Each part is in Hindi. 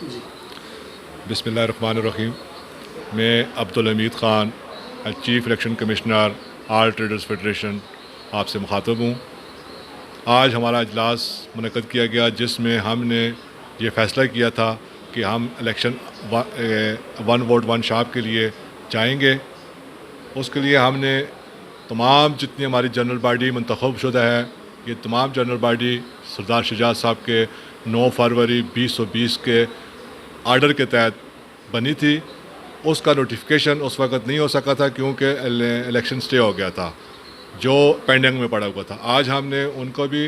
जी। बिस्मिल्लाहिर्रहमानिर्रहीम। मैं Abdul Hamid Khan, chief election commissioner all traders federation आपसे मुखातब हूँ। आज हमारा इजलास मुनक़्क़द किया गया जिसमें हमने ये फ़ैसला किया था कि हम election one vote one shop के लिए जाएंगे। उसके लिए हमने तमाम जितनी हमारी जनरल बॉडी मंतखब शुदा है, ये तमाम जनरल बॉडी सरदार शुजात साहब के 9 फरवरी 2020 के आर्डर के तहत बनी थी। उसका नोटिफिकेशन उस वक़्त नहीं हो सका था क्योंकि इलेक्शन स्टे हो गया था जो पेंडिंग में पड़ा हुआ था। आज हमने उनको भी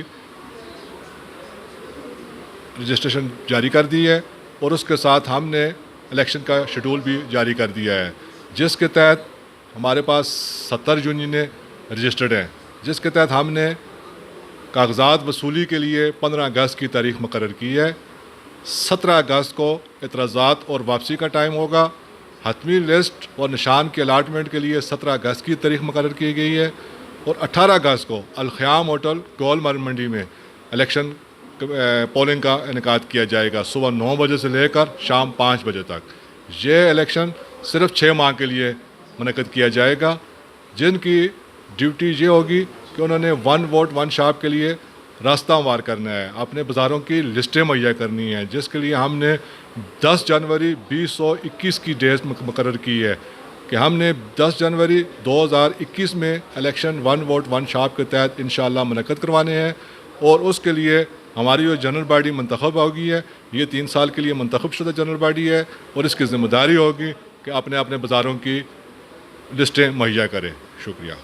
रजिस्ट्रेशन जारी कर दी है और उसके साथ हमने इलेक्शन का शेड्यूल भी जारी कर दिया है, जिसके तहत हमारे पास 70 यूनियनें रजिस्टर्ड हैं, जिसके तहत हमने कागजात वसूली के लिए 15 अगस्त की तारीख मुकर्रर की है। 17 अगस्त को एतराज़ात और वापसी का टाइम होगा। हतमी लिस्ट और निशान के अलाटमेंट के लिए 17 अगस्त की तारीख मुकर्रर की गई है और 18 अगस्त को अल-ख़याम होटल गोल मंडी में इलेक्शन पोलिंग का इनेकाद किया जाएगा सुबह 9 बजे से लेकर शाम 5 बजे तक। ये इलेक्शन सिर्फ 6 माह के लिए मुनक़्क़द किया जाएगा, जिनकी ड्यूटी ये होगी कि उन्होंने वन वोट वन शॉप के लिए रास्ता हमवार करना है, अपने बाज़ारों की लिस्टें मुहैया करनी है, जिसके लिए हमने 10 जनवरी 2021 की डेट मुकर्रर की है कि हमने 10 जनवरी 2021 में election one vote one shop के तहत इंशाअल्लाह मुनक़्क़द करवाने हैं। और उसके लिए हमारी जो जनरल बॉडी मंतखब होगी है, ये 3 साल के लिए मंतखब शुदा जनरल बॉडी है और इसकी ज़िम्मेदारी होगी कि अपने अपने बाज़ारों की लिस्टें मुहैया करें। शुक्रिया।